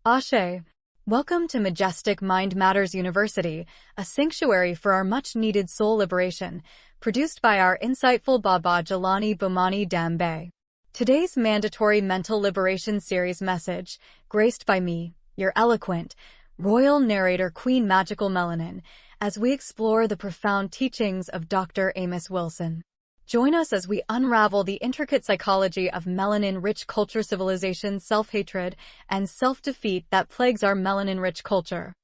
Ashe. Welcome to Majestic Mind Matters University, a sanctuary for our much-needed soul liberation, produced by our insightful Baba Jelani Bomani Dembay. Today's mandatory mental liberation series message, graced by me, your eloquent, royal narrator Queen Magical Melanin, as we explore the profound teachings of Dr. Amos Wilson. Join us as we unravel the intricate psychology of melanin-rich culture civilization, self-hatred, and self-defeat that plagues our melanin-rich culture.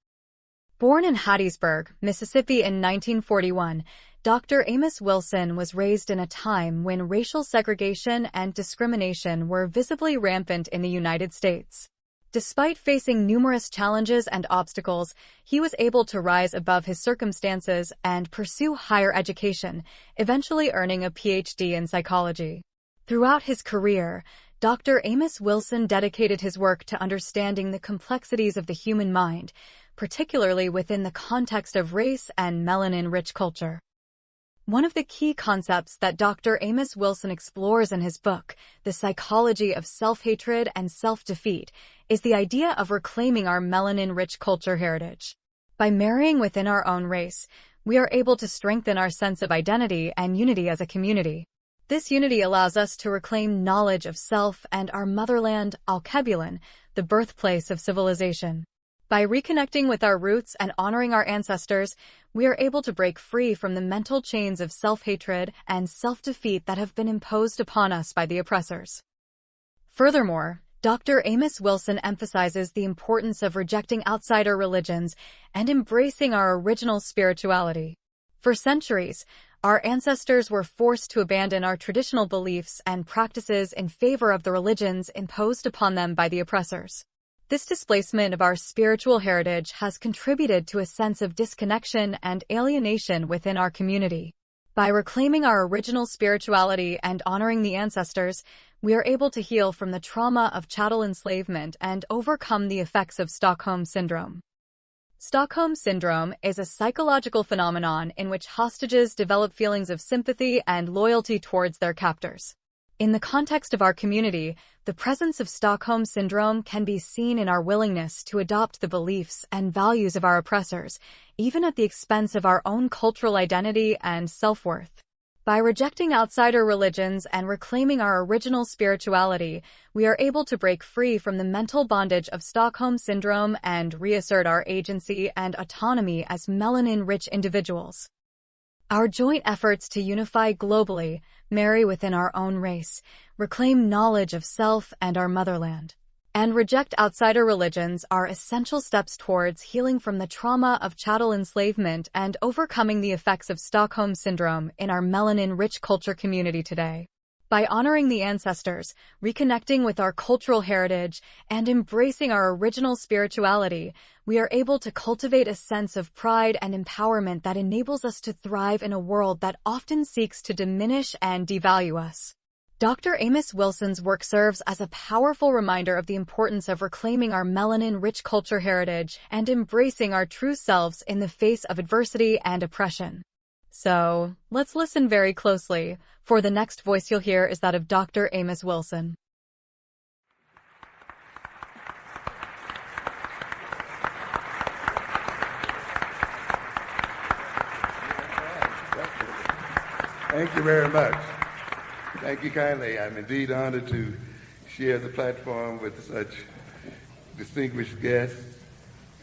Born in Hattiesburg, Mississippi in 1941, Dr. Amos Wilson was raised in a time when racial segregation and discrimination were visibly rampant in the United States. Despite facing numerous challenges and obstacles, he was able to rise above his circumstances and pursue higher education, eventually earning a PhD in psychology. Throughout his career, Dr. Amos Wilson dedicated his work to understanding the complexities of the human mind, particularly within the context of race and melanin-rich culture. One of the key concepts that Dr. Amos Wilson explores in his book, The Psychology of Self-Hatred and Self-Defeat, is the idea of reclaiming our melanin-rich culture heritage. By marrying within our own race, we are able to strengthen our sense of identity and unity as a community. This unity allows us to reclaim knowledge of self and our motherland, Alkebulan, the birthplace of civilization. By reconnecting with our roots and honoring our ancestors, we are able to break free from the mental chains of self-hatred and self-defeat that have been imposed upon us by the oppressors. Furthermore, Dr. Amos Wilson emphasizes the importance of rejecting outsider religions and embracing our original spirituality. For centuries, our ancestors were forced to abandon our traditional beliefs and practices in favor of the religions imposed upon them by the oppressors. This displacement of our spiritual heritage has contributed to a sense of disconnection and alienation within our community. By reclaiming our original spirituality and honoring the ancestors, we are able to heal from the trauma of chattel enslavement and overcome the effects of Stockholm Syndrome. Stockholm Syndrome is a psychological phenomenon in which hostages develop feelings of sympathy and loyalty towards their captors. In the context of our community, the presence of Stockholm Syndrome can be seen in our willingness to adopt the beliefs and values of our oppressors, even at the expense of our own cultural identity and self-worth. By rejecting outsider religions and reclaiming our original spirituality, we are able to break free from the mental bondage of Stockholm Syndrome and reassert our agency and autonomy as melanin-rich individuals. Our joint efforts to unify globally, marry within our own race, reclaim knowledge of self and our motherland, and reject outsider religions are essential steps towards healing from the trauma of chattel enslavement and overcoming the effects of Stockholm Syndrome in our melanin-rich culture community today. By honoring the ancestors, reconnecting with our cultural heritage, and embracing our original spirituality, we are able to cultivate a sense of pride and empowerment that enables us to thrive in a world that often seeks to diminish and devalue us. Dr. Amos Wilson's work serves as a powerful reminder of the importance of reclaiming our melanin-rich culture heritage and embracing our true selves in the face of adversity and oppression. So, let's listen very closely, for the next voice you'll hear is that of Dr. Amos Wilson. Thank you very much. Thank you kindly. I'm indeed honored to share the platform with such distinguished guests,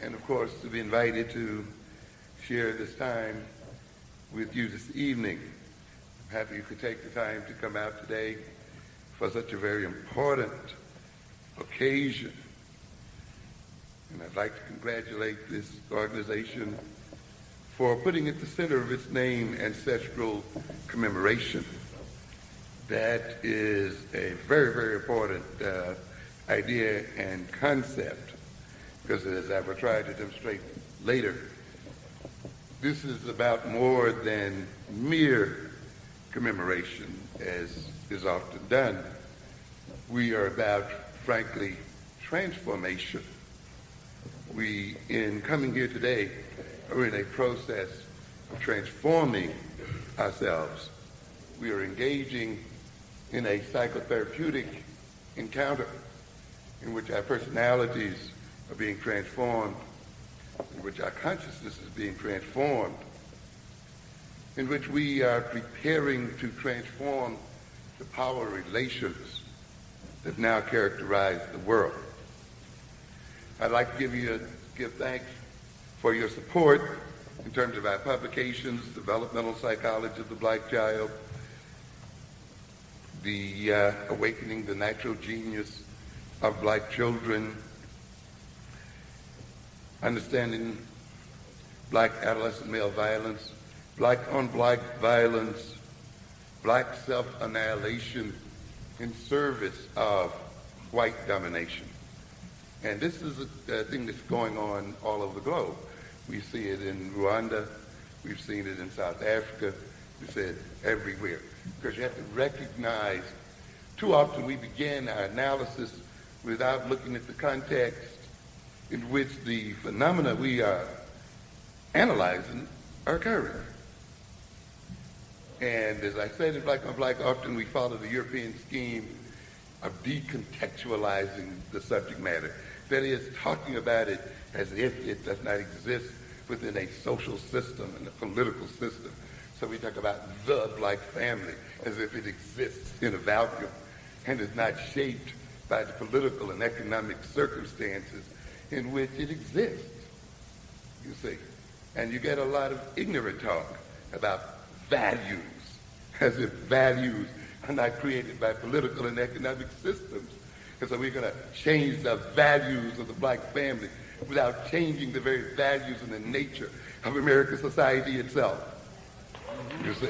and of course to be invited to share this time with you this evening. I'm happy you could take the time to come out today for such a very important occasion. And I'd like to congratulate this organization for putting at the center of its name Ancestral commemoration. That is a very, very important idea and concept, because as I will try to demonstrate later, this is about more than mere commemoration, as is often done. We are about, frankly, transformation. We, in coming here today, are in a process of transforming ourselves. We are engaging in a psychotherapeutic encounter in which our personalities are being transformed, in which our consciousness is being transformed, in which we are preparing to transform the power relations that now characterize the world. I'd like to give thanks for your support in terms of our publications, Developmental Psychology of the Black Child, the Awakening the Natural Genius of Black Children, Understanding Black Adolescent Male Violence, Black on Black Violence, Black Self-Annihilation in Service of White Domination. And this is a thing that's going on all over the globe. We see it in Rwanda, we've seen it in South Africa, we see it everywhere. Because you have to recognize, too often we begin our analysis without looking at the context in which the phenomena we are analyzing are occurring. And as I said in Black on Black, often we follow the European scheme of decontextualizing the subject matter. That is, talking about it as if it does not exist within a social system and a political system. So we talk about the Black family as if it exists in a vacuum and is not shaped by the political and economic circumstances in which it exists, you see. And you get a lot of ignorant talk about values, as if values are not created by political and economic systems. And so we're going to change the values of the Black family without changing the very values and the nature of American society itself. You see?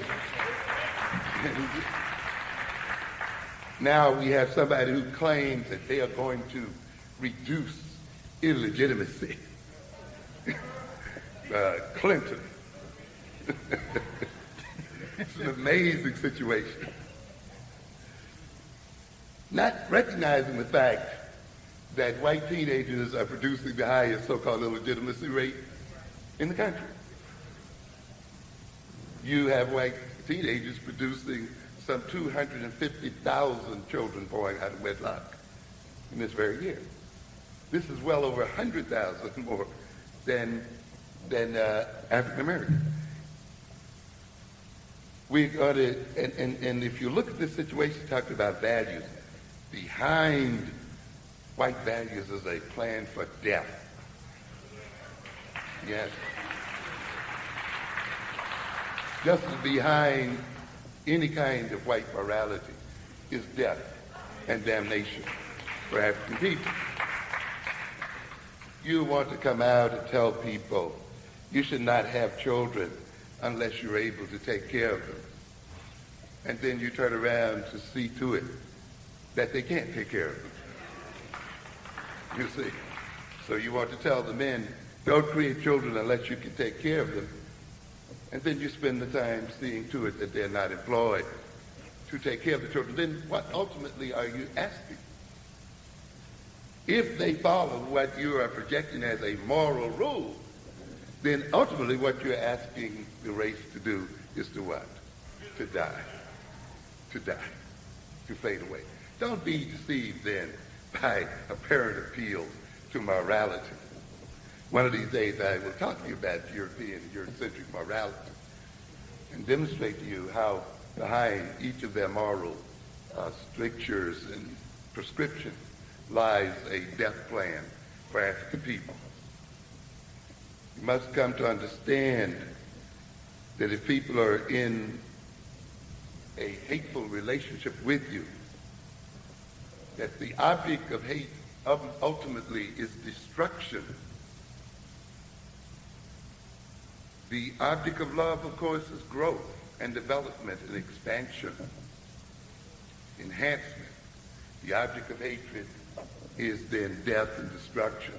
Now we have somebody who claims that they are going to reduce illegitimacy. Clinton. It's an amazing situation. Not recognizing the fact that white teenagers are producing the highest so-called illegitimacy rate in the country. You have white teenagers producing some 250,000 children born out of wedlock in this very year. This is well over 100,000 more than African Americans. We got to, and if you look at this situation, talking about values, behind white values is a plan for death. Yes. Just as behind any kind of white morality is death and damnation for African people. You want to come out and tell people you should not have children unless you're able to take care of them. And then you turn around to see to it that they can't take care of them. You see? So you want to tell the men, don't create children unless you can take care of them. And then you spend the time seeing to it that they're not employed to take care of the children. Then what ultimately are you asking? If they follow what you are projecting as a moral rule, then ultimately what you're asking the race to do is to what? To die. To die. To fade away. Don't be deceived then by apparent appeal to morality. One of these days I will talk to you about European and Eurocentric morality and demonstrate to you how behind each of their moral strictures and prescriptions lies a death plan for African people. You must come to understand that if people are in a hateful relationship with you, that the object of hate ultimately is destruction. The object of love, of course, is growth and development and expansion, enhancement. The object of hatred is then death and destruction.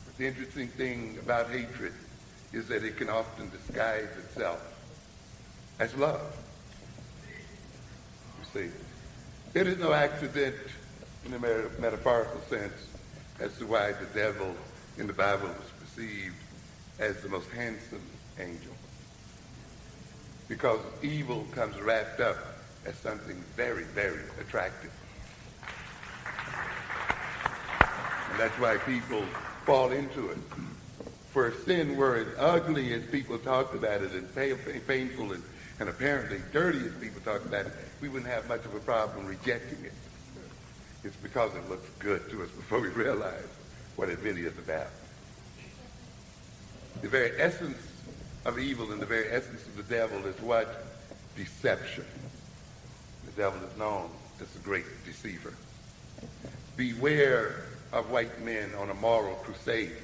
But the interesting thing about hatred is that it can often disguise itself as love. You see, it is no accident in a metaphorical sense as to why the devil in the Bible was perceived as the most handsome angel. Because evil comes wrapped up as something very, very attractive. That's why people fall into it. For if sin were as ugly as people talked about it, and painful and apparently dirty as people talk about it, we wouldn't have much of a problem rejecting it. It's because it looks good to us before we realize what it really is about. The very essence of evil and the very essence of the devil is what? Deception. The devil is known as the great deceiver. Beware of white men on a moral crusade.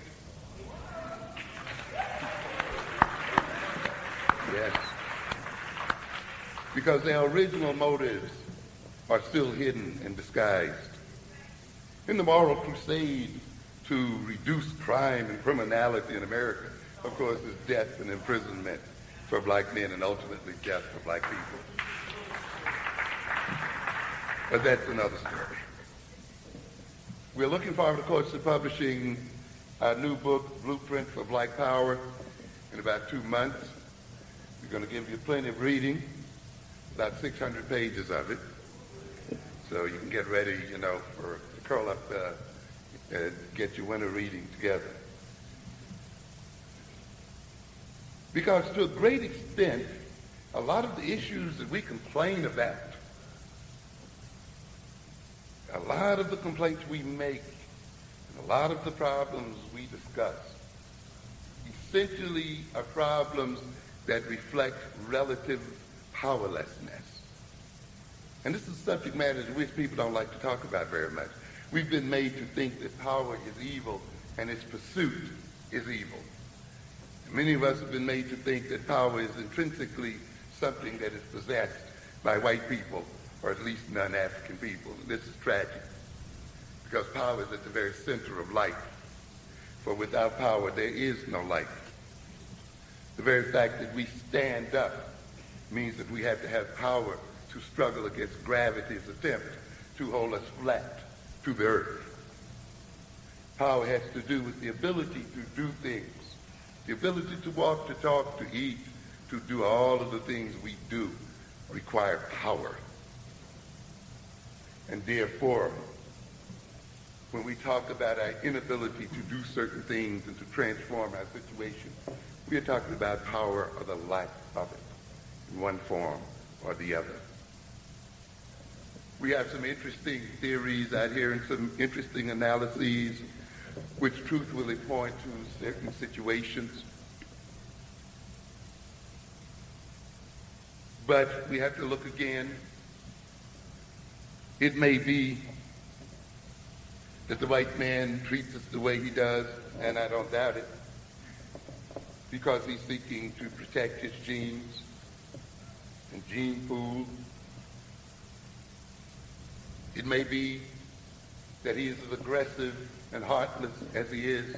Yes. Because their original motives are still hidden and disguised. In the moral crusade to reduce crime and criminality in America, of course, is death and imprisonment for black men and ultimately death for black people. But that's another story. We're looking forward, of course, to publishing our new book, Blueprint for Black Power, in about 2 months. We're going to give you plenty of reading, about 600 pages of it. So you can get ready, to curl up and get your winter reading together. Because to a great extent, a lot of the issues that we complain about, a lot of the complaints we make, and a lot of the problems we discuss, essentially are problems that reflect relative powerlessness. And this is a subject matter which people don't like to talk about very much. We've been made to think that power is evil and its pursuit is evil. Many of us have been made to think that power is intrinsically something that is possessed by white people, or at least non-African people. And this is tragic, because power is at the very center of life. For without power, there is no life. The very fact that we stand up means that we have to have power to struggle against gravity's attempt to hold us flat to the earth. Power has to do with the ability to do things, the ability to walk, to talk, to eat, to do all of the things we do require power. And therefore, when we talk about our inability to do certain things and to transform our situation, we are talking about power or the lack of it in one form or the other. We have some interesting theories out here and some interesting analyses which truthfully point to certain situations. But we have to look again. It may be that the white man treats us the way he does, and I don't doubt it, because he's seeking to protect his genes and gene pool. It may be that he is as aggressive and heartless as he is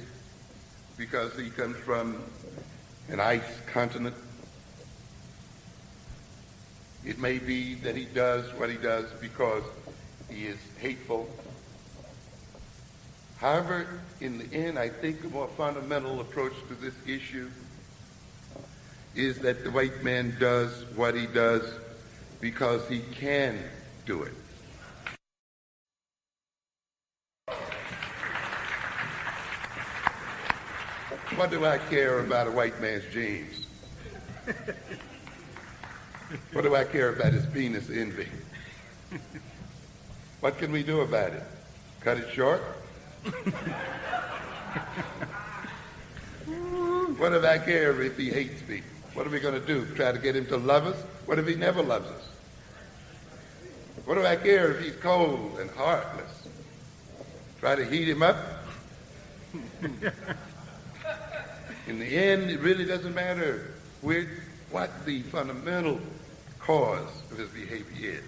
because he comes from an ice continent. It may be that he does what he does because he is hateful. However, in the end, I think the more fundamental approach to this issue is that the white man does what he does because he can do it. What do I care about a white man's genes? What do I care about his penis envy? What can we do about it? Cut it short? What do I care if he hates me? What are we going to do? Try to get him to love us? What if he never loves us? What do I care if he's cold and heartless? Try to heat him up? In the end, it really doesn't matter what the fundamental cause of his behavior is.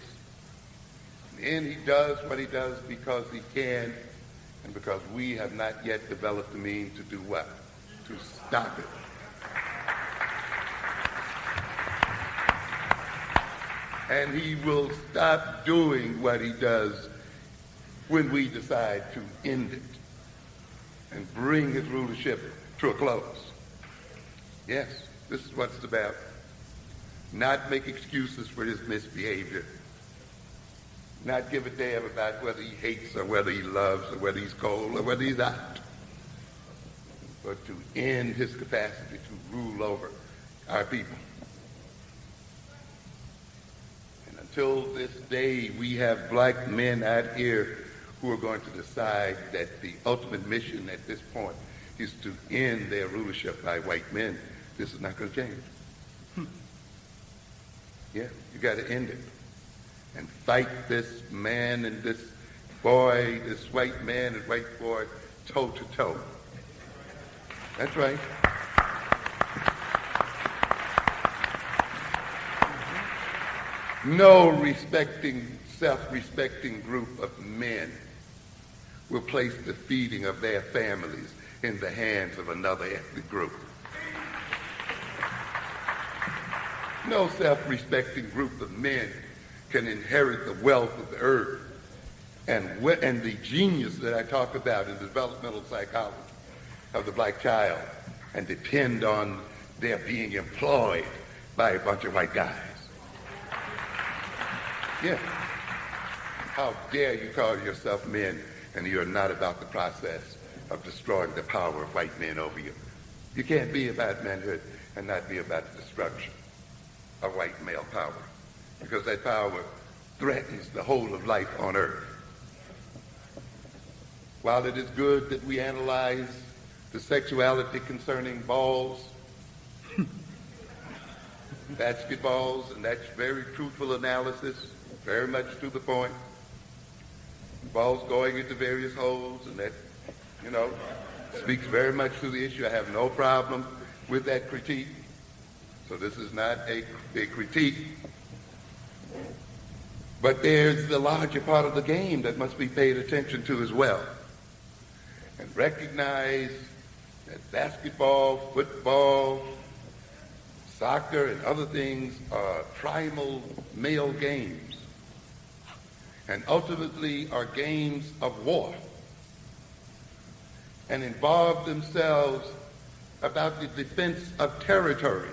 In the end, he does what he does because he can, and because we have not yet developed the means to do what? To stop it. And he will stop doing what he does when we decide to end it and bring his rulership to a close. Yes, this is what it's about. Not make excuses for his misbehavior. not give a damn about whether he hates or whether he loves or whether he's cold or whether he's hot, but to end his capacity to rule over our people. And until this day, we have black men out here who are going to decide that the ultimate mission at this point is to end their rulership by white men. This is not going to change. Yeah, you got to end it. And fight this man and this boy, this white man and white boy, toe to toe. That's right. No respecting, self-respecting group of men will place the feeding of their families in the hands of another ethnic group. No self-respecting group of men can inherit the wealth of the earth and the genius that I talk about in developmental psychology of the black child and depend on their being employed by a bunch of white guys. Yeah. How dare you call yourself men and you're not about the process of destroying the power of white men over you. You can't be about manhood and not be about the destruction of white male power, because that power threatens the whole of life on earth. While it is good that we analyze the sexuality concerning balls, basketballs, and that's very truthful analysis, very much to the point. Balls going into various holes, and that, speaks very much to the issue. I have no problem with that critique. So this is not a critique. But there's the larger part of the game that must be paid attention to as well. And recognize that basketball, football, soccer, and other things are primal male games, and ultimately are games of war, and involve themselves about the defense of territory.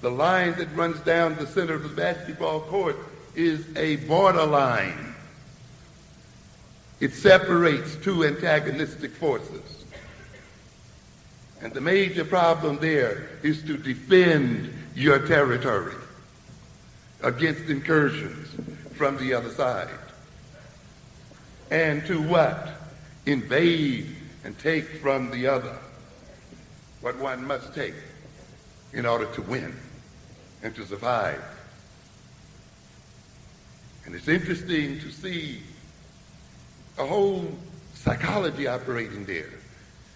The line that runs down the center of the basketball court is a borderline. It separates two antagonistic forces. And the major problem there is to defend your territory against incursions from the other side. And to what? Invade and take from the other what one must take in order to win and to survive. And it's interesting to see a whole psychology operating there.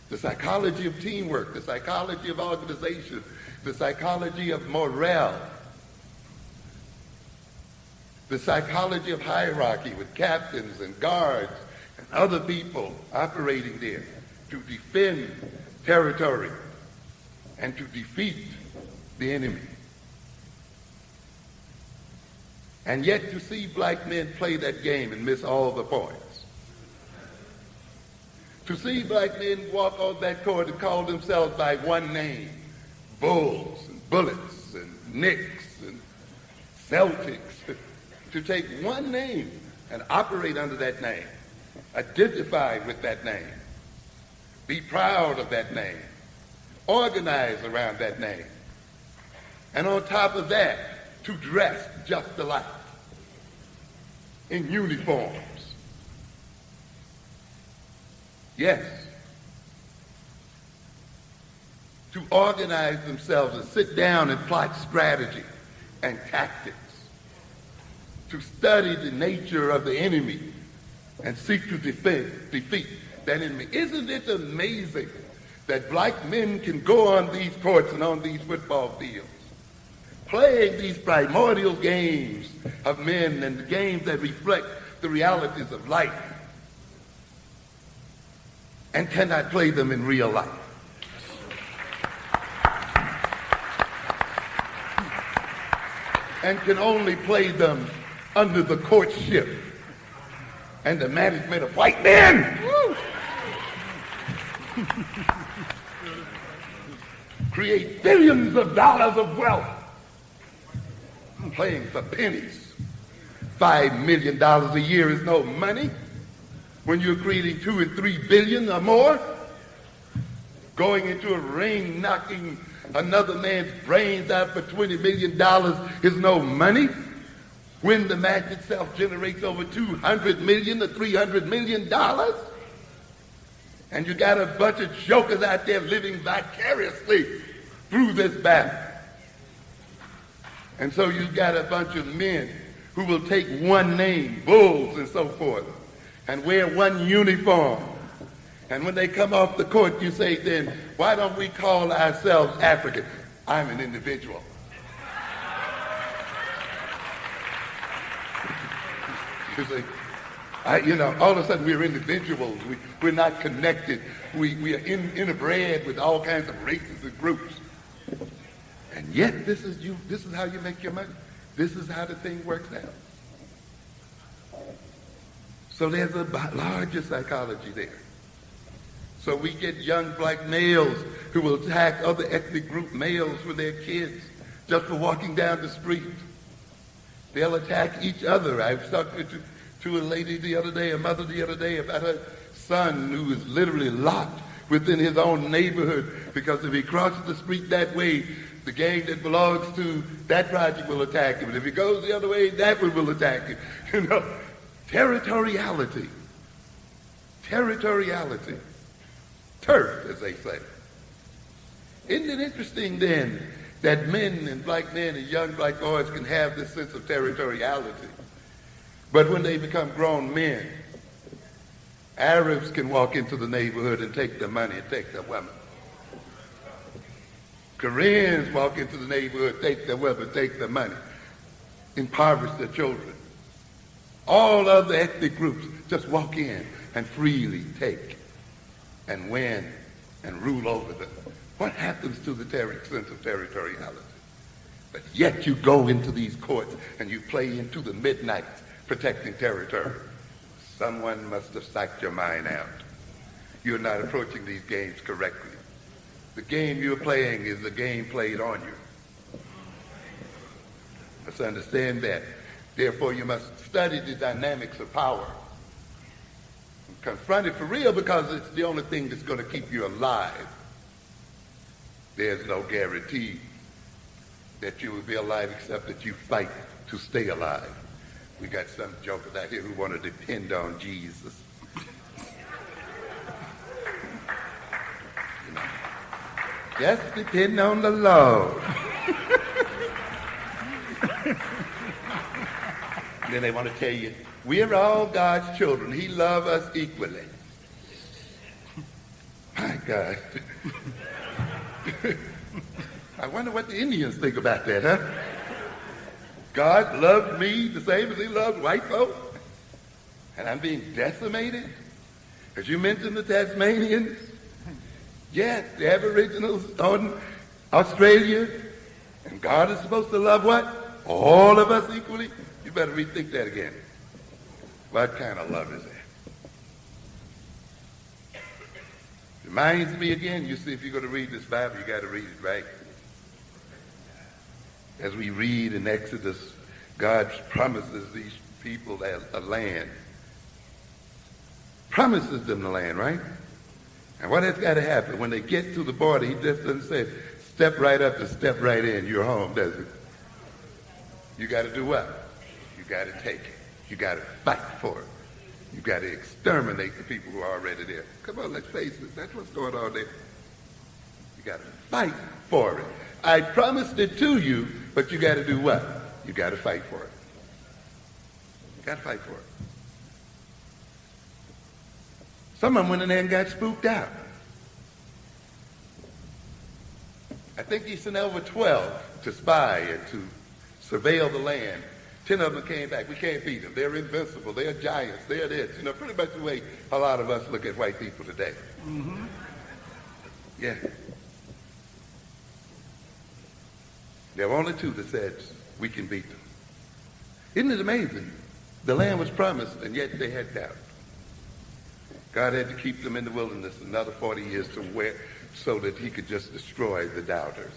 The psychology of teamwork, the psychology of organization, the psychology of morale, the psychology of hierarchy with captains and guards and other people operating there to defend territory and to defeat the enemy. And yet to see black men play that game and miss all the points. To see black men walk on that court and call themselves by one name, Bulls and Bullets and Knicks and Celtics, to take one name and operate under that name, identify with that name, be proud of that name, organize around that name, and on top of that, to dress just alike in uniforms. Yes. To organize themselves and sit down and plot strategy and tactics. To study the nature of the enemy and seek to defeat that enemy. Isn't it amazing that black men can go on these courts and on these football fields, playing these primordial games of men and the games that reflect the realities of life, and cannot play them in real life? And can only play them under the courtship and the management of white men. Create billions of dollars of wealth playing for pennies $5 million a year is no money when you're creating 2 and 3 billion or more. Going into a ring, knocking another man's brains out for $20 million is no money when the match itself generates over $200 million to $300 million. And you got a bunch of jokers out there living vicariously through this battle. And so you got a bunch of men who will take one name, bulls and so forth, and wear one uniform. And when they come off the court, you say, then, why don't we call ourselves African? I'm an individual. You see, all of a sudden we're individuals. We're not connected. We are interbred with all kinds of races and groups. And yet, this is how you make your money. This is how the thing works out. So there's a larger psychology there. So we get young black males who will attack other ethnic group males with their kids just for walking down the street. They'll attack each other. I was talking to a lady the other day, a mother the other day, about her son who is literally locked within his own neighborhood because if he crosses the street that way, the gang that belongs to that project will attack him. And if he goes the other way, that one will attack him. Territoriality. Territoriality. Turf, as they say. Isn't it interesting then that men and young black boys can have this sense of territoriality? But when they become grown men, Arabs can walk into the neighborhood and take the money and take the women. Koreans walk into the neighborhood, take the women, take the money, impoverish their children. All other ethnic groups just walk in and freely take and win and rule over them. What happens to the sense of territoriality? But yet you go into these courts and you play into the midnight protecting territory. Someone must have psyched your mind out. You're not approaching these games correctly. The game you're playing is the game played on you. Let's understand that. Therefore, you must study the dynamics of power. Confront it for real because it's the only thing that's going to keep you alive. There's no guarantee that you will be alive except that you fight to stay alive. We got some jokers out here who want to depend on Jesus. Just depend on the Lord. Then they want to tell you, we're all God's children. He loves us equally. My God. I wonder what the Indians think about that, huh? God loved me the same as he loved white folks, and I'm being decimated? As you mentioned the Tasmanians, yes, the Aboriginals on Australia, and God is supposed to love what? All of us equally? You better rethink that again. What kind of love is that? Reminds me again, you see, if you're going to read this Bible, you got to read it right. As we read in Exodus, God promises these people a land. Promises them the land, right? And what has got to happen? When they get to the border, he just doesn't say, step right up and step right in, you're home, does it? You got to do what? You got to take it. You got to fight for it. You got to exterminate the people who are already there. Come on, let's face it. That's what's going on there. You got to fight for it. I promised it to you, but you got to do what? You got to fight for it. You got to fight for it. Some of them went in there and got spooked out. I think he sent over 12 to spy and to surveil the land. 10 of them came back. We can't beat them. They're invincible. They're giants. They're this. Pretty much the way a lot of us look at white people today. Mm-hmm. Yeah. There were only 2 that said, we can beat them. Isn't it amazing? The land was promised, and yet they had doubt. God had to keep them in the wilderness another 40 years so that he could just destroy the doubters.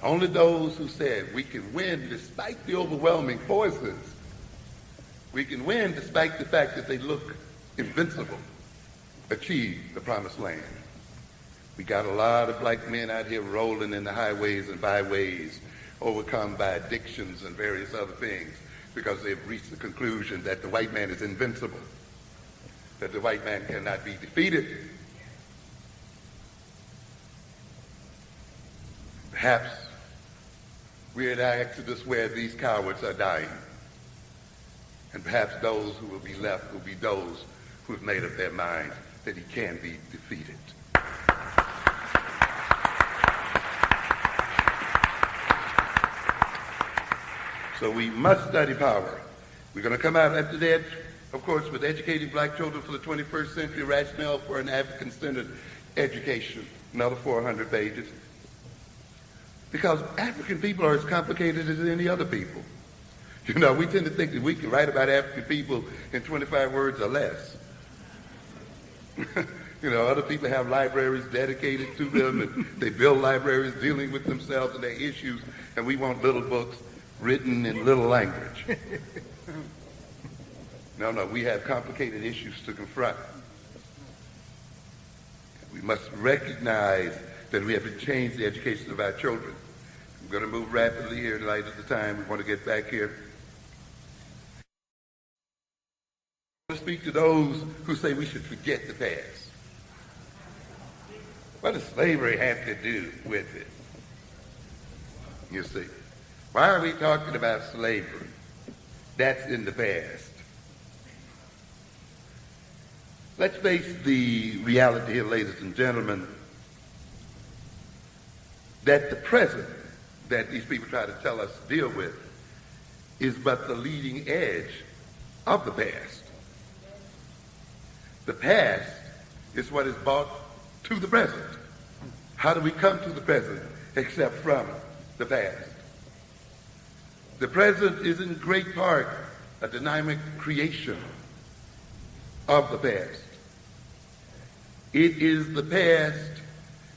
Only those who said we can win despite the overwhelming forces. We can win despite the fact that they look invincible, achieve the promised land. We got a lot of black men out here rolling in the highways and byways, overcome by addictions and various other things, because they've reached the conclusion that the white man is invincible, that the white man cannot be defeated. Perhaps we're at our exodus where these cowards are dying. And perhaps those who will be left will be those who have made up their minds that he can be defeated. So we must study power. We're going to come out after that, of course, with Educating Black Children for the 21st Century, Rationale for an African-Centered Education, another 400 pages. Because African people are as complicated as any other people. You know, we tend to think that we can write about African people in 25 words or less. You know, other people have libraries dedicated to them, and they build libraries dealing with themselves and their issues, and we want little books written in little language. No, we have complicated issues to confront. We must recognize that we have to change the education of our children. I'm going to move rapidly here in light of the time. We want to get back here. I want to speak to those who say we should forget the past. What does slavery have to do with it? You see, why are we talking about slavery? That's in the past. Let's face the reality here, ladies and gentlemen, that the present that these people try to tell us to deal with is but the leading edge of the past. The past is what is brought to the present. How do we come to the present except from the past? The present is in great part a dynamic creation of the past. It is the past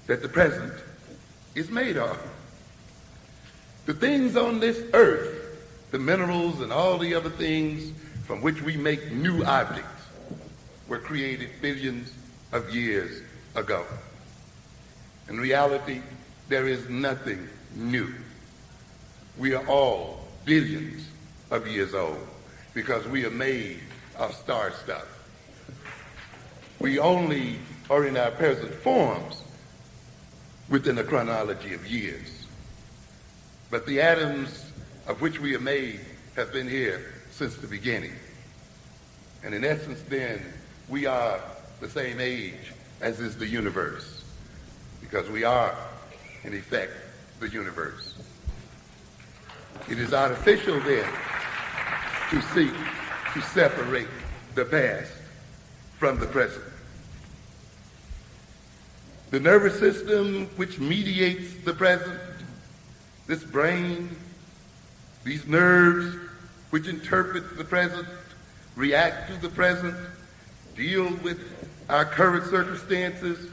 that the present is made of. The things on this earth, the minerals and all the other things from which we make new objects, were created billions of years ago. In reality, there is nothing new. We are all billions of years old because we are made of star stuff. We only are in our present forms within a chronology of years. But the atoms of which we are made have been here since the beginning. And in essence, then, we are the same age as is the universe, because we are, in effect, the universe. It is artificial, then, to seek to separate the past from the present. The nervous system which mediates the present, this brain, these nerves which interpret the present, react to the present, deal with our current circumstances,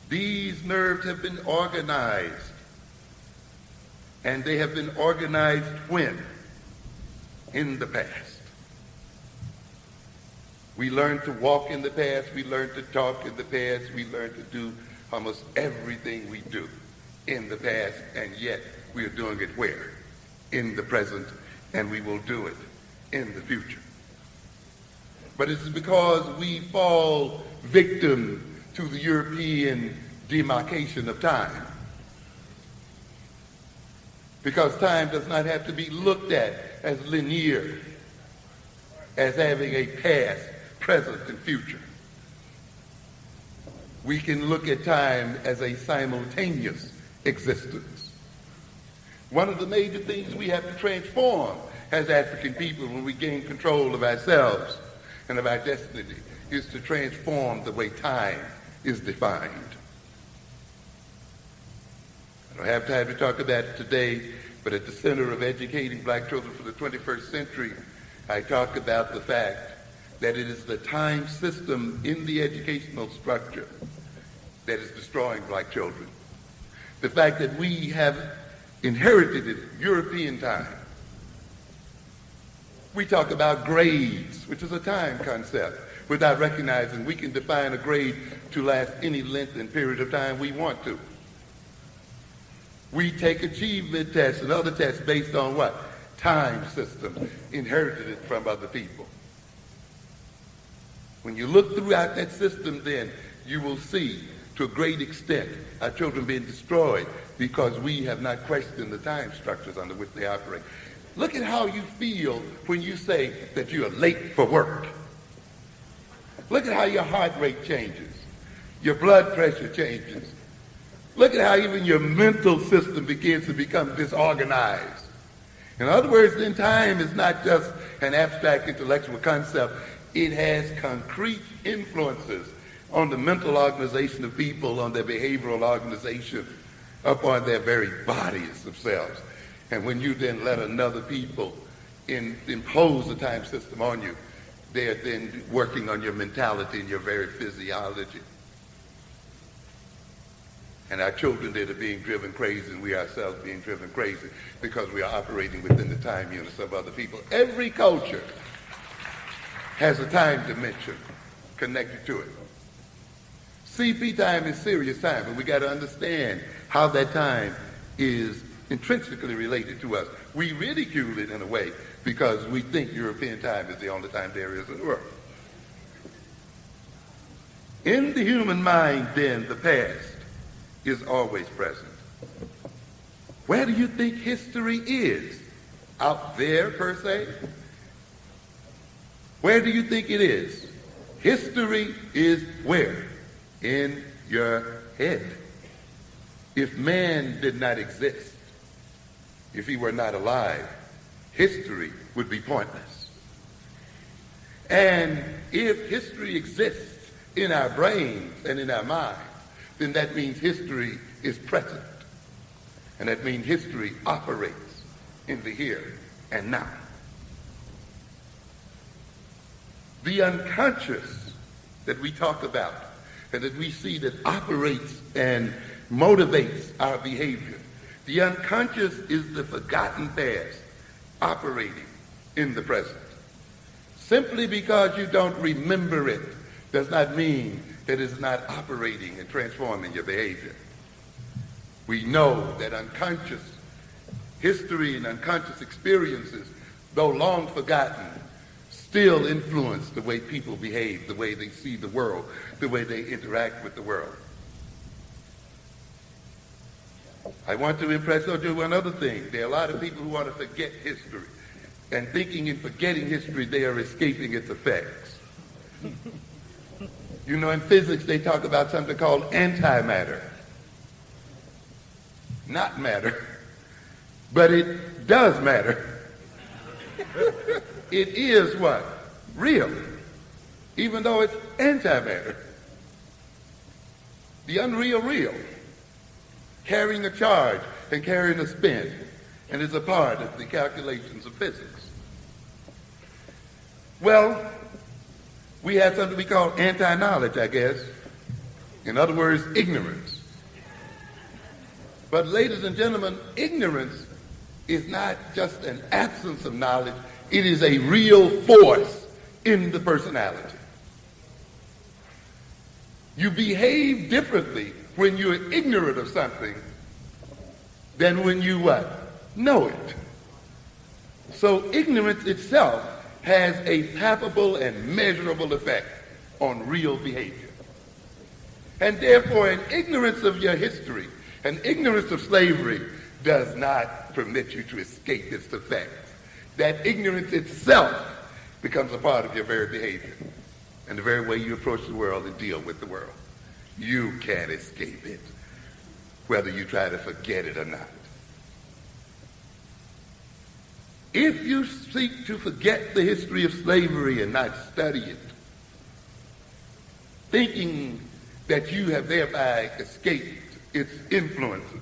these nerves have been organized. And they have been organized when? In the past. We learned to walk in the past, we learned to talk in the past, we learned to do almost everything we do in the past, and yet we are doing it where? In the present, and we will do it in the future. But it's because we fall victim to the European demarcation of time. Because time does not have to be looked at as linear, as having a past, present, and future. We can look at time as a simultaneous existence. One of the major things we have to transform as African people when we gain control of ourselves and of our destiny is to transform the way time is defined. I don't have time to talk about it today, but at the center of educating black children for the 21st century, I talk about the fact that it is the time system in the educational structure that is destroying black children. the fact that we have inherited it, European time. We talk about grades, which is a time concept, without recognizing we can define a grade to last any length and period of time we want to. We take achievement tests and other tests based on what? Time system, inherited it from other people. When you look throughout that system, then you will see to a great extent our children being destroyed because we have not questioned the time structures under which they operate. Look at how you feel when you say that you are late for work. Look at how your heart rate changes. Your blood pressure changes. Look at how even your mental system begins to become disorganized. In other words, then time is not just an abstract intellectual concept. It has concrete influences on the mental organization of people, on their behavioral organization, upon their very bodies themselves. And when you then let another people impose a time system on you, they're then working on your mentality and your very physiology. And our children that are being driven crazy, and we ourselves being driven crazy because we are operating within the time units of other people. Every culture has a time dimension connected to it. CP time is serious time, but we got to understand how that time is intrinsically related to us. We ridicule it in a way because we think European time is the only time there is in the world. In the human mind, then, the past is always present. Where do you think history is? Out there, per se? Where do you think it is? History is where? In your head. If man did not exist, if he were not alive, history would be pointless. And if history exists in our brains and in our minds, then that means history is present. And that means history operates in the here and now. The unconscious that we talk about and that we see that operates and motivates our behavior, the unconscious is the forgotten past operating in the present. Simply because you don't remember it does not mean that it's not operating and transforming your behavior. We know that unconscious history and unconscious experiences, though long forgotten, still influence the way people behave, the way they see the world, the way they interact with the world. I want to impress on you one other thing. There are a lot of people who want to forget history, and thinking in forgetting history they are escaping its effects. You know, in physics they talk about something called antimatter. Not matter, but it does matter. It is what? Real, even though it's antimatter. The unreal real, carrying a charge and carrying a spin, and is a part of the calculations of physics. Well, we have something we call anti-knowledge, I guess. In other words, ignorance. But ladies and gentlemen, ignorance is not just an absence of knowledge, it is a real force in the personality. You behave differently when you're ignorant of something than when you what? Know it. So ignorance itself has a palpable and measurable effect on real behavior. And therefore, an ignorance of your history, an ignorance of slavery does not permit you to escape its effects. That ignorance itself becomes a part of your very behavior and the very way you approach the world and deal with the world. You can't escape it, whether you try to forget it or not. If you seek to forget the history of slavery and not study it, thinking that you have thereby escaped its influences,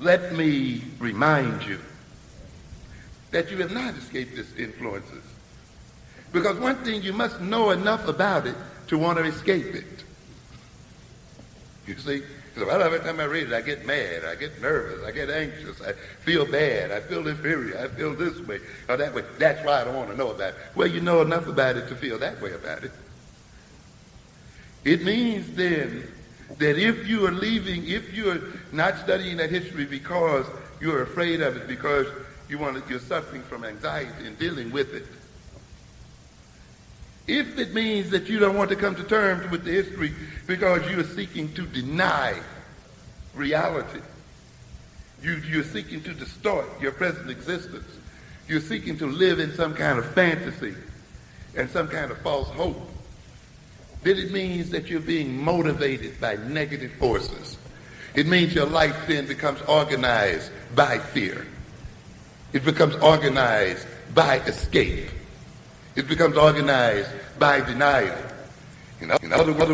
let me remind you that you have not escaped its influences. Because one thing, you must know enough about it to want to escape it. You see, So every time I read it, I get mad, I get nervous, I get anxious, I feel bad, I feel inferior, I feel this way or that way. That's why I don't want to know about it. Well, you know enough about it to feel that way about it. It means then that if you are leaving, if you are not studying that history because you're afraid of it, because you're suffering from anxiety and dealing with it, if it means that you don't want to come to terms with the history because you are seeking to deny reality, you're seeking to distort your present existence, you're seeking to live in some kind of fantasy and some kind of false hope, then it means that you're being motivated by negative forces. It means your life then becomes organized by fear. It becomes organized by escape. It becomes organized by denial. In other words,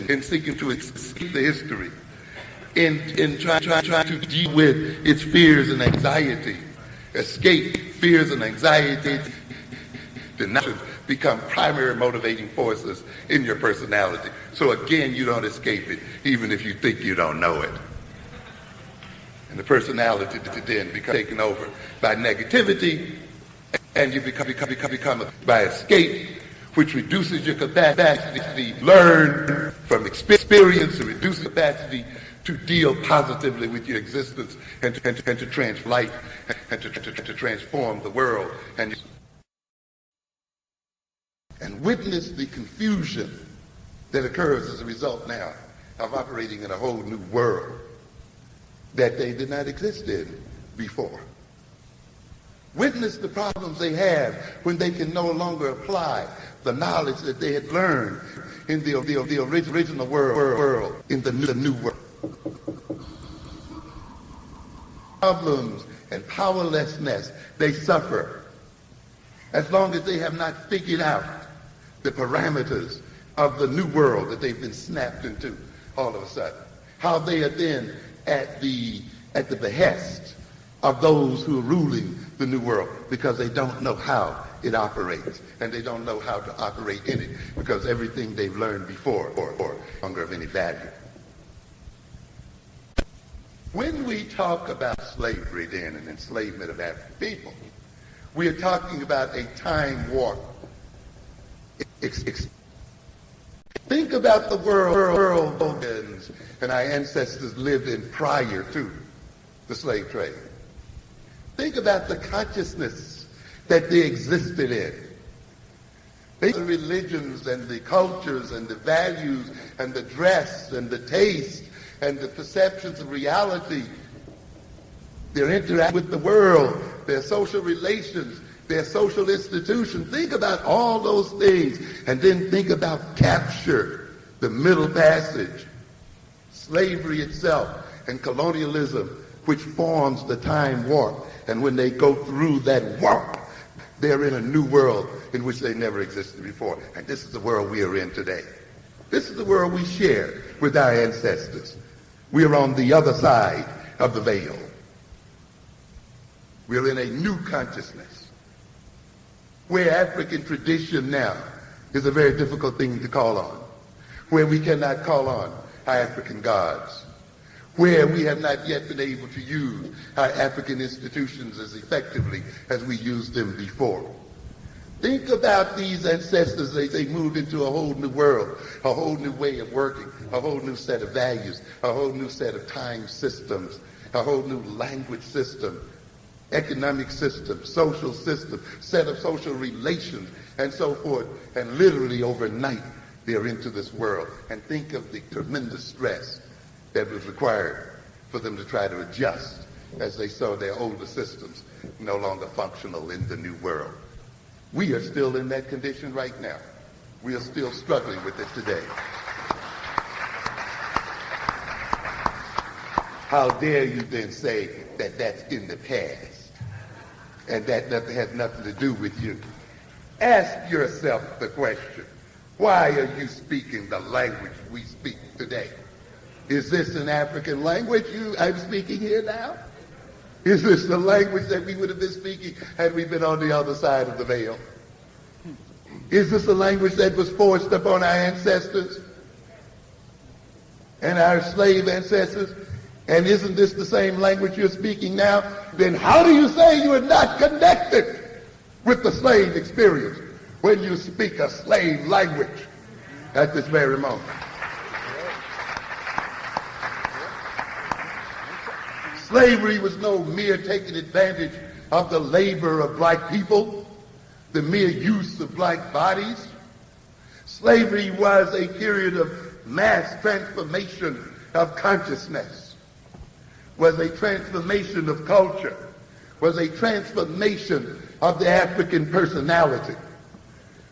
in seeking to escape the history, in trying to deal with its fears and anxiety, escape fears and anxiety, denial become primary motivating forces in your personality. So again, you don't escape it, even if you think you don't know it. And the personality then becomes taken over by negativity, and you become by escape, which reduces your capacity to learn from experience, and reduces capacity to deal positively with your existence and to transform life and to transform the world and witness the confusion that occurs as a result now of operating in a whole new world that they did not exist in before. Witness the problems they have when they can no longer apply the knowledge that they had learned in the original world, in the new world. Problems and powerlessness they suffer as long as they have not figured out the parameters of the new world that they've been snapped into all of a sudden. How they are then at the behest of those who are ruling the new world because they don't know how it operates and they don't know how to operate in it because everything they've learned before or no longer of any value. When we talk about slavery then and enslavement of African people, we are talking about a time warp. Think about the world and our ancestors lived in prior to the slave trade. Think about the consciousness that they existed in. Think of the religions and the cultures and the values and the dress and the taste and the perceptions of reality, their interaction with the world, their social relations, their social institutions. Think about all those things and then think about capture, the Middle Passage, slavery itself, and colonialism, which forms the time warp. And when they go through that warp, they're in a new world in which they never existed before. And this is the world we are in today. This is the world we share with our ancestors. We are on the other side of the veil. We're in a new consciousness where African tradition now is a very difficult thing to call on, where we cannot call on our African gods, where we have not yet been able to use our African institutions as effectively as we used them before. Think about these ancestors as they moved into a whole new world, a whole new way of working, a whole new set of values, a whole new set of time systems, a whole new language system, economic system, social system, set of social relations, and so forth. And literally overnight, they're into this world. And think of the tremendous stress that was required for them to try to adjust as they saw their older systems no longer functional in the new world. We are still in that condition right now. We are still struggling with it today. How dare you then say that that's in the past and that has nothing to do with you? Ask yourself the question, why are you speaking the language we speak today? Is this an African language I'm speaking here now? Is this the language that we would have been speaking had we been on the other side of the veil? Is this a language that was forced upon our ancestors? and our slave ancestors, and isn't this the same language you're speaking now? Then how do you say you are not connected with the slave experience when you speak a slave language at this very moment? Slavery was no mere taking advantage of the labor of black people, the mere use of black bodies. Slavery was a period of mass transformation of consciousness, was a transformation of culture, was a transformation of the African personality.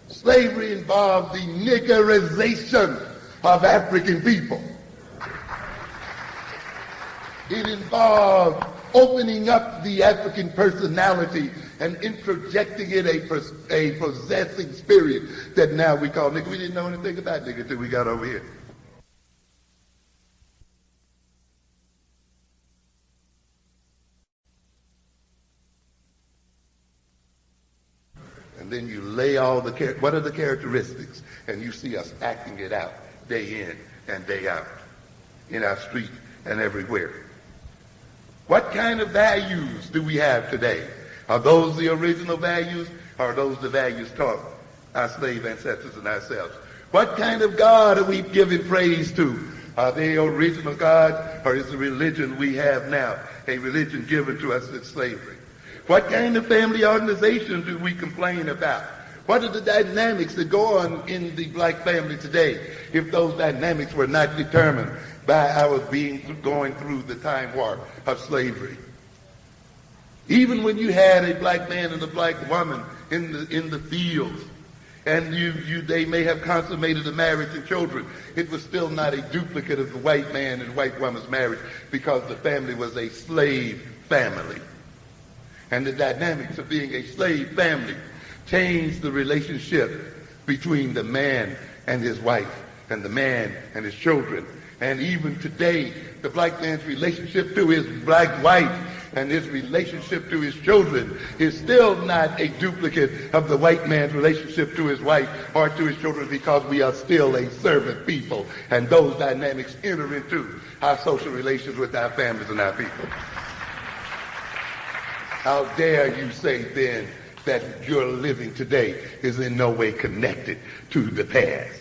Slavery involved the niggerization of African people. It involved opening up the African personality and introjecting it a possessing spirit that now we call nigger. We didn't know anything about nigger until we got over here. And then you lay all the what are the characteristics, and you see us acting it out day in and day out in our street and everywhere. What kind of values do we have today? Are those the original values, or are those the values taught our slave ancestors and ourselves? What kind of God are we giving praise to? Are they original God, or is the religion we have now a religion given to us in slavery? What kind of family organization do we complain about? What are the dynamics that go on in the black family today if those dynamics were not determined by our going through the time warp of slavery? Even when you had a black man and a black woman in the fields, and they may have consummated a marriage and children, it was still not a duplicate of the white man and white woman's marriage, because the family was a slave family. And the dynamics of being a slave family changed the relationship between the man and his wife, and the man and his children. And even today, the black man's relationship to his black wife and his relationship to his children is still not a duplicate of the white man's relationship to his wife or to his children, because we are still a servant people, and those dynamics enter into our social relations with our families and our people. How dare you say then that your living today is in no way connected to the past?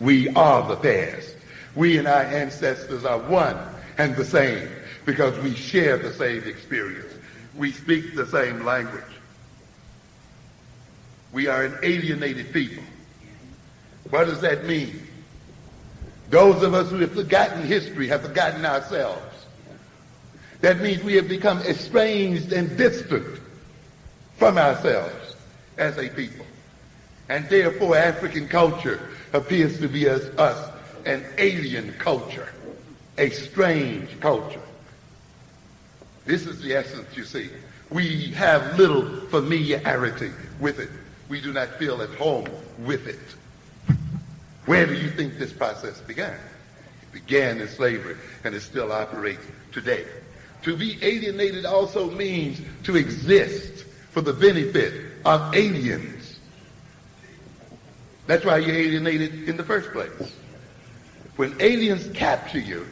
We are the past. We and our ancestors are one and the same, because we share the same experience. We speak the same language. We are an alienated people. What does that mean? Those of us who have forgotten history have forgotten ourselves. That means we have become estranged and distant from ourselves as a people. And therefore African culture appears to be us an alien culture, a strange culture. This is the essence, you see. We have little familiarity with it. We do not feel at home with it. Where do you think this process began? It began in slavery, and it still operates today. To be alienated also means to exist for the benefit of aliens. That's why you're alienated in the first place. When aliens capture you,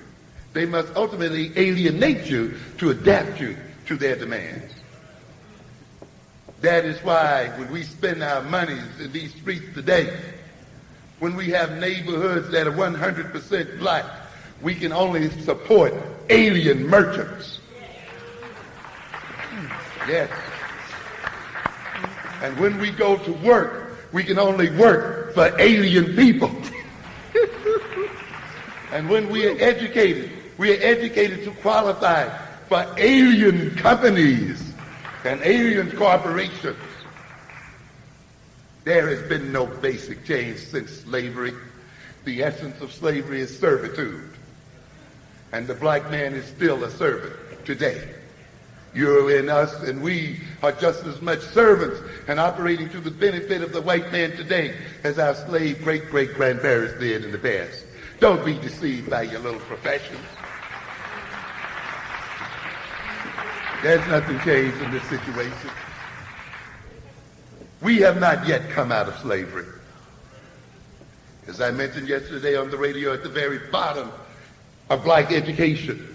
they must ultimately alienate you to adapt you to their demands. That is why when we spend our monies in these streets today, when we have neighborhoods that are 100% black, we can only support alien merchants. Yes. And when we go to work, we can only work for alien people. And when we are educated to qualify for alien companies and alien corporations. There has been no basic change since slavery. The essence of slavery is servitude. And the black man is still a servant today. You're in us, and we are just as much servants and operating to the benefit of the white man today as our slave great-great-grandparents did in the past. Don't be deceived by your little professions. There's nothing changed in this situation. We have not yet come out of slavery. As I mentioned yesterday on the radio, at the very bottom of black education.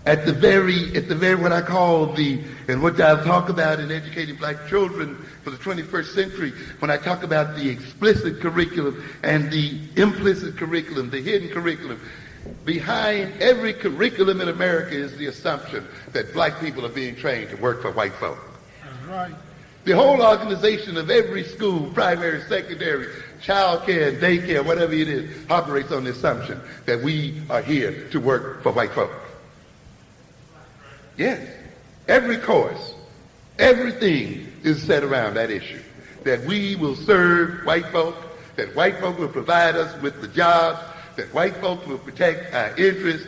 At the very what I call and what I'll talk about in educating black children for the 21st century, when I talk about the explicit curriculum and the implicit curriculum, the hidden curriculum, behind every curriculum in America is the assumption that black people are being trained to work for white folk. That's right. The whole organization of every school, primary, secondary, child care, daycare, whatever it is, operates on the assumption that we are here to work for white folk. Yes. Every course, everything is set around that issue. That we will serve white folk, that white folk will provide us with the jobs, that white folk will protect our interests,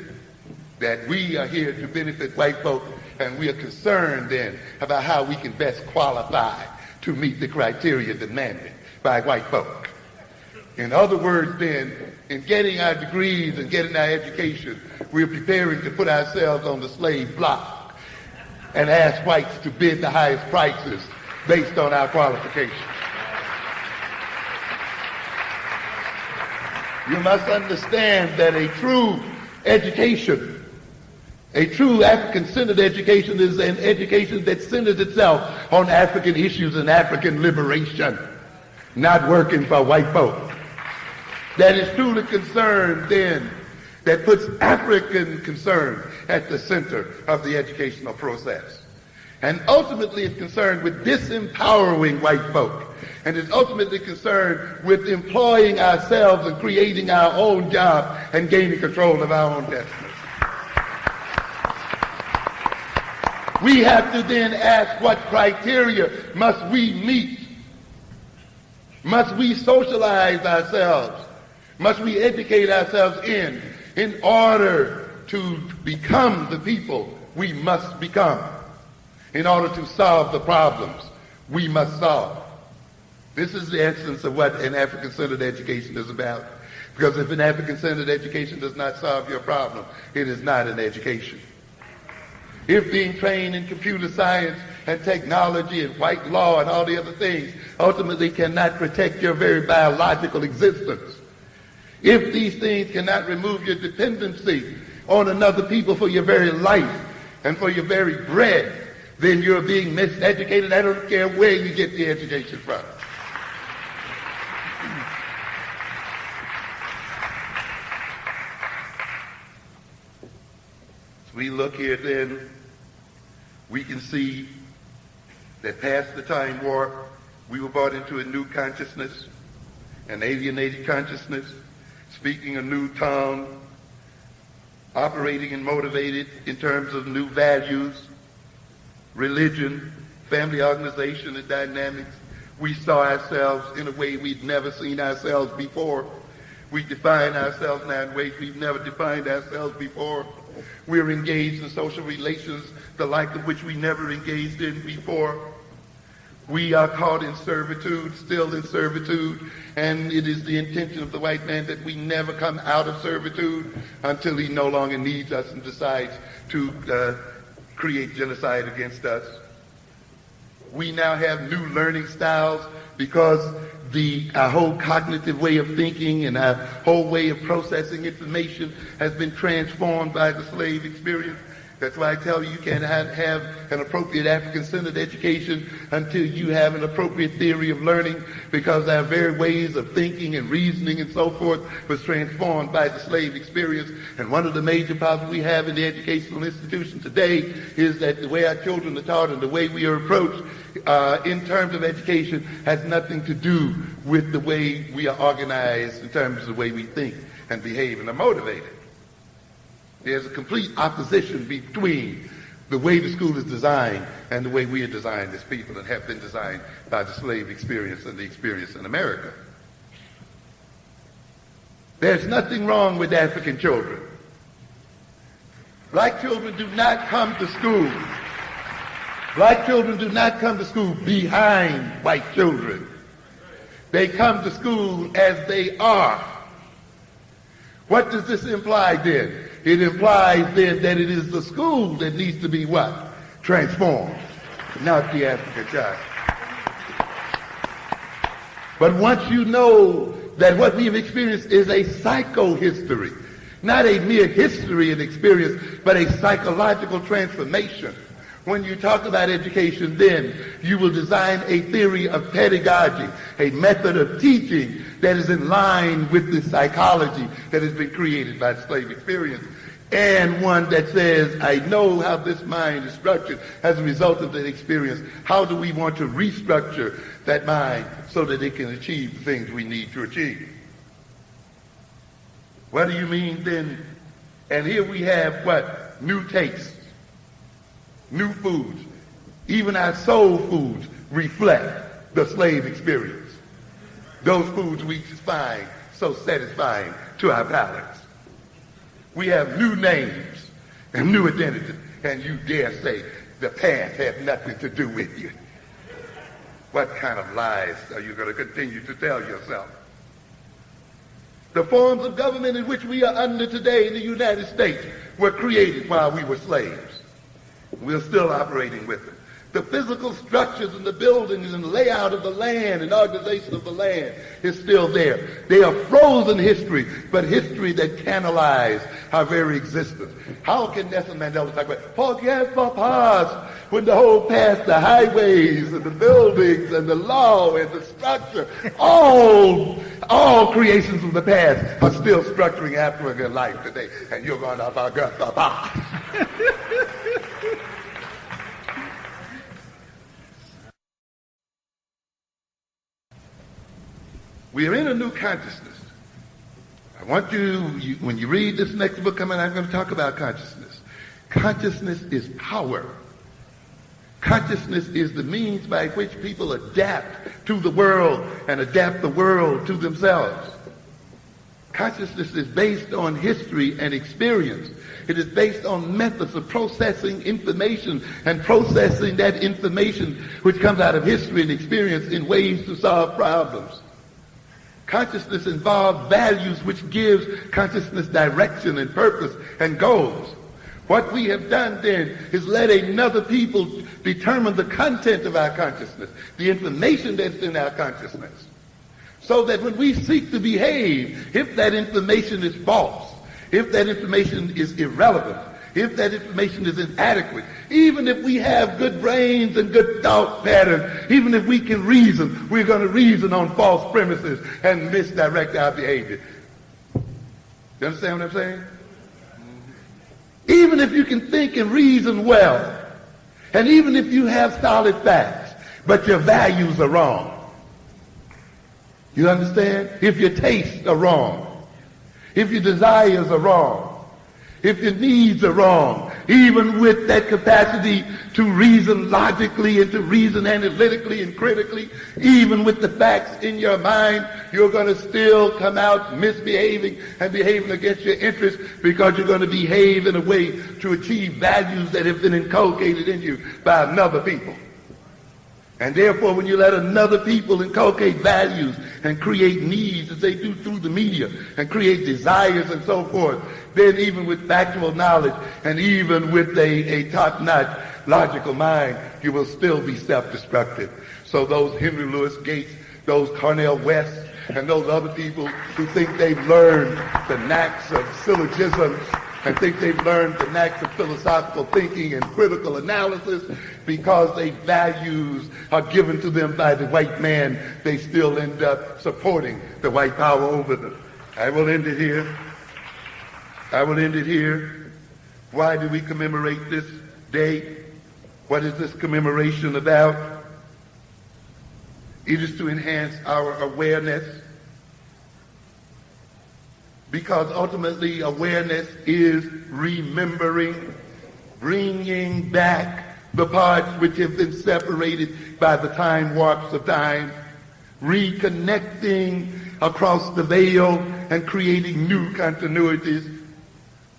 that we are here to benefit white folk, and we are concerned then about how we can best qualify to meet the criteria demanded by white folk. In other words then, in getting our degrees and getting our education, we're preparing to put ourselves on the slave block and ask whites to bid the highest prices based on our qualifications. You must understand that a true education, a true African-centered education, is an education that centers itself on African issues and African liberation, not working for white folk. That is truly concerned then, that puts African concern at the center of the educational process. And ultimately is concerned with disempowering white folk, and is ultimately concerned with employing ourselves and creating our own job and gaining control of our own destiny. We have to then ask, what criteria must we meet? Must we socialize ourselves? Must we educate ourselves in order to become the people we must become, in order to solve the problems we must solve? This is the essence of what an African-centered education is about. Because if an African-centered education does not solve your problem, it is not an education. If being trained in computer science and technology and white law and all the other things ultimately cannot protect your very biological existence, if these things cannot remove your dependency on another people for your very life and for your very bread, then you're being miseducated. I don't care where you get the education from. As we look here then, we can see that past the time warp, we were brought into a new consciousness, an alienated consciousness, speaking a new tongue, operating and motivated in terms of new values, religion, family organization and dynamics. We saw ourselves in a way we'd never seen ourselves before. We define ourselves now in ways we've never defined ourselves before. We're engaged in social relations, the like of which we never engaged in before. We are caught in servitude, still in servitude, and it is the intention of the white man that we never come out of servitude until he no longer needs us and decides to create genocide against us. We now have new learning styles because our whole cognitive way of thinking and our whole way of processing information has been transformed by the slave experience. That's why I tell you, you can't have an appropriate African-centered education until you have an appropriate theory of learning, because our very ways of thinking and reasoning and so forth was transformed by the slave experience. And one of the major problems we have in the educational institution today is that the way our children are taught and the way we are approached in terms of education has nothing to do with the way we are organized in terms of the way we think and behave and are motivated. There's a complete opposition between the way the school is designed and the way we are designed as people and have been designed by the slave experience and the experience in America. There's nothing wrong with African children. Black children do not come to school. Black children do not come to school behind white children. They come to school as they are. What does this imply then? It implies then that it is the school that needs to be what? Transformed, not the African child. But once you know that what we have experienced is a psychohistory, Not a mere history and experience, but a psychological transformation. When you talk about education, then you will design a theory of pedagogy, a method of teaching that is in line with the psychology that has been created by the slave experience, and one that says, I know how this mind is structured as a result of that experience. How do we want to restructure that mind so that it can achieve the things we need to achieve? What do you mean then? And here we have what? New tastes, new foods. Even our soul foods reflect the slave experience. Those foods we find so satisfying to our palates. We have new names and new identities, and you dare say the past had nothing to do with you. What kind of lies are you going to continue to tell yourself? The forms of government in which we are under today in the United States were created while we were slaves. We're still operating with them. The physical structures and the buildings and the layout of the land and organization of the land is still there. They are frozen history, but history that canalized our very existence. How can Nelson Mandela talk about forget the past when the whole past, the highways and the buildings and the law and the structure, all creations of the past are still structuring African life today. And you're going to forget the past. We are in a new consciousness. I want you, when you read this next book coming, I'm going to talk about consciousness. Consciousness is power. Consciousness is the means by which people adapt to the world and adapt the world to themselves. Consciousness is based on history and experience. It is based on methods of processing information and processing that information which comes out of history and experience in ways to solve problems. Consciousness involves values which gives consciousness direction and purpose and goals. What we have done then is let another people determine the content of our consciousness, the information that's in our consciousness. So that when we seek to behave, if that information is false, if that information is irrelevant, if that information is inadequate, even if we have good brains and good thought patterns, even if we can reason, we're going to reason on false premises and misdirect our behavior. You understand what I'm saying? Even if you can think and reason well, and even if you have solid facts, but your values are wrong. You understand? If your tastes are wrong, if your desires are wrong, if your needs are wrong, even with that capacity to reason logically and to reason analytically and critically, even with the facts in your mind, you're going to still come out misbehaving and behaving against your interests because you're going to behave in a way to achieve values that have been inculcated in you by another people. And therefore, when you let another people inculcate values and create needs as they do through the media and create desires and so forth, then even with factual knowledge and even with a top-notch logical mind, you will still be self-destructive. So those Henry Louis Gates, those Cornel West, and those other people who think they've learned the knacks of syllogisms and think they've learned the knacks of philosophical thinking and critical analysis because their values are given to them by the white man, they still end up supporting the white power over them. I will end it here. I will end it here. Why do we commemorate this day? What is this commemoration about? It is to enhance our awareness, because ultimately awareness is remembering, bringing back the parts which have been separated by the time warps of time, reconnecting across the veil and creating new continuities.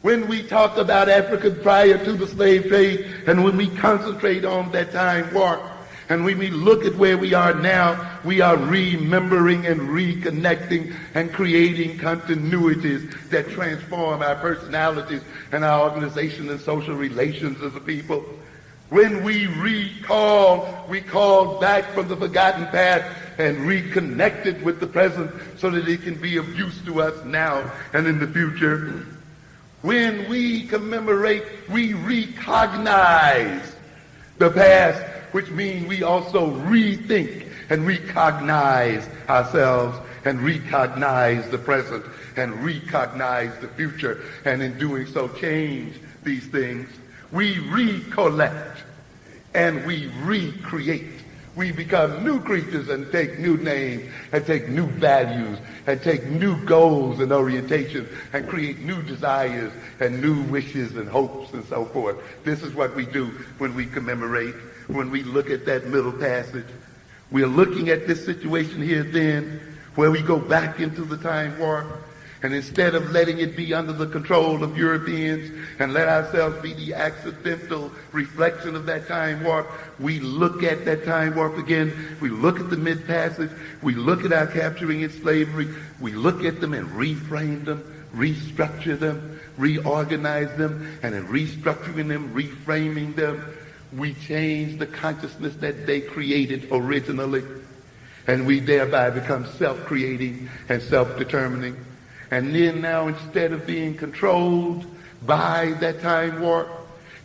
When we talk about Africa prior to the slave trade, and when we concentrate on that time warp, and when we look at where we are now, we are remembering and reconnecting and creating continuities that transform our personalities and our organization and social relations as a people. When we recall, we call back from the forgotten past and reconnect it with the present so that it can be of use to us now and in the future. When we commemorate, we recognize the past, which means we also rethink and recognize ourselves and recognize the present and recognize the future, and in doing so change these things. We recollect and we recreate. We become new creatures and take new names and take new values and take new goals and orientation and create new desires and new wishes and hopes and so forth. This is what we do when we commemorate, when we look at that middle passage. We're looking at this situation here then where we go back into the time warp, and instead of letting it be under the control of Europeans and let ourselves be the accidental reflection of that time warp, we look at that time warp again. We look at the mid-passage. We look at our capturing and slavery. We look at them and reframe them, restructure them, reorganize them, and in restructuring them, reframing them, we change the consciousness that they created originally, and we thereby become self-creating and self-determining. And then now, instead of being controlled by that time warp,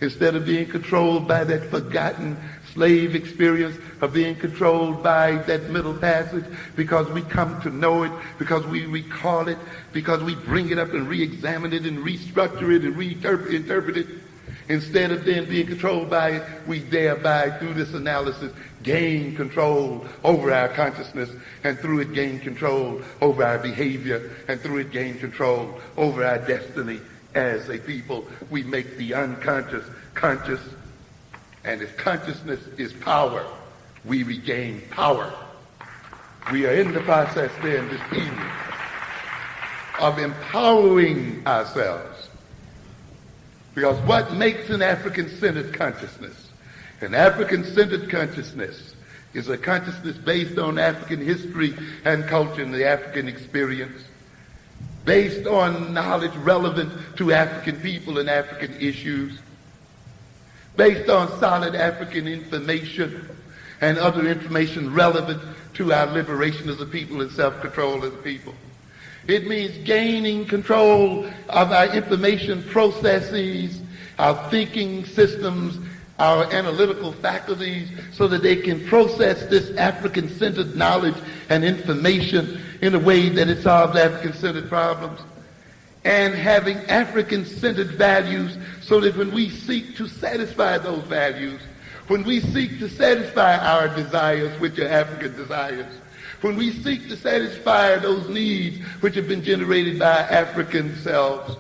instead of being controlled by that forgotten slave experience, of being controlled by that middle passage, because we come to know it, because we recall it, because we bring it up and re-examine it and restructure it and reinterpret it, instead of then being controlled by it, we thereby, through this analysis, gain control over our consciousness, and through it gain control over our behavior, and through it gain control over our destiny as a people. We make the unconscious conscious, and if consciousness is power, we regain power. We are in the process then this evening of empowering ourselves. Because what makes an African-centered consciousness? An African-centered consciousness is a consciousness based on African history and culture and the African experience, based on knowledge relevant to African people and African issues, based on solid African information and other information relevant to our liberation as a people and self-control as a people. It means gaining control of our information processes, our thinking systems, our analytical faculties, so that they can process this African-centered knowledge and information in a way that it solves African-centered problems. And having African-centered values, so that when we seek to satisfy those values, when we seek to satisfy our desires, which are African desires, when we seek to satisfy those needs which have been generated by African selves,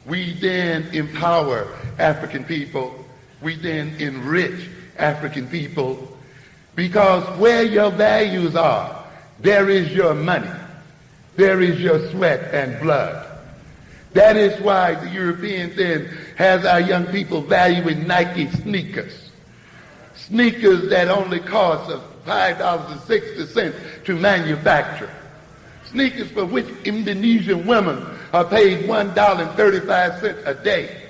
we then empower African people. We then enrich African people, because where your values are, there is your money. There is your sweat and blood. That is why the Europeans then has our young people valuing Nike sneakers. Sneakers that only cost us $5.60 to manufacture. Sneakers for which Indonesian women are paid $1.35 a day.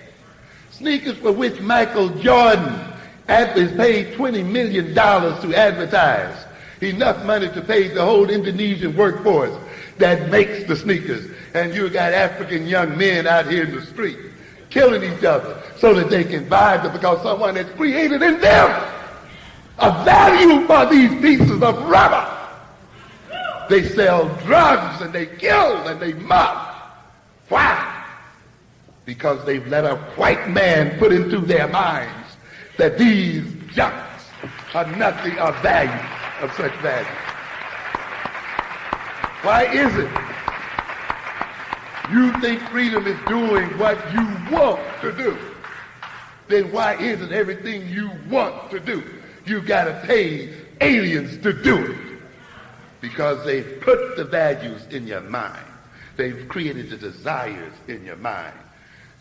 Sneakers for which Michael Jordan is paid $20 million to advertise. Enough money to pay the whole Indonesian workforce that makes the sneakers. And you got African young men out here in the street killing each other so that they can buy them, because someone has created in them a value for these pieces of rubber. They sell drugs and they kill and they mock. Why? Because they've let a white man put into their minds that these junks are nothing of value, of such value. Why is it? You think freedom is doing what you want to do. Then why isn't everything you want to do, you gotta pay aliens to do it? Because they've put the values in your mind. They've created the desires in your mind.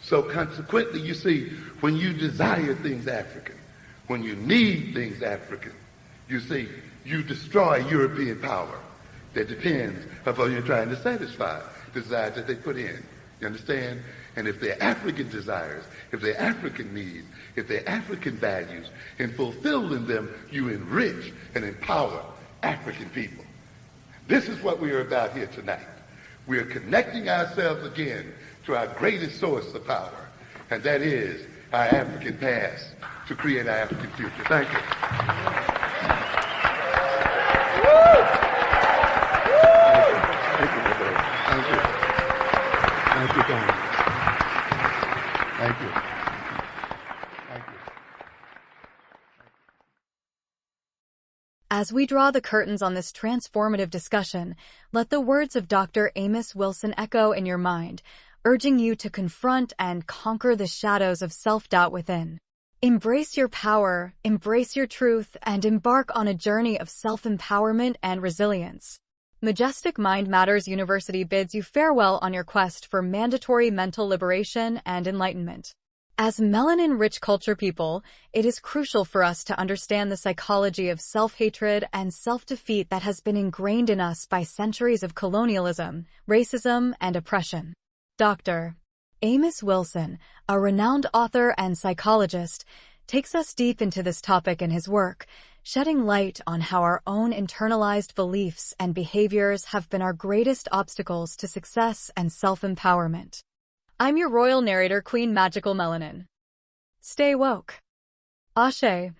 So consequently, you see, when you desire things African, when you need things African, you see, you destroy European power that depends upon you trying to satisfy the desires that they put in. You understand? And if they're African desires, if they're African needs, if they're African values, in fulfilling them, you enrich and empower African people. This is what we are about here tonight. We are connecting ourselves again to our greatest source of power, and that is our African past to create our African future. Thank you. Thank you, brother. Thank you. Thank you, Tony. Thank you. Thank you. As we draw the curtains on this transformative discussion, let the words of Dr. Amos Wilson echo in your mind, urging you to confront and conquer the shadows of self-doubt within. Embrace your power, embrace your truth, and embark on a journey of self-empowerment and resilience. Majestic Mind Matters University bids you farewell on your quest for mandatory mental liberation and enlightenment. As melanin-rich culture people, it is crucial for us to understand the psychology of self-hatred and self-defeat that has been ingrained in us by centuries of colonialism, racism, and oppression. Dr. Amos Wilson, a renowned author and psychologist, takes us deep into this topic in his work, shedding light on how our own internalized beliefs and behaviors have been our greatest obstacles to success and self-empowerment. I'm your royal narrator, Queen Magical Melanin. Stay woke. Ashe.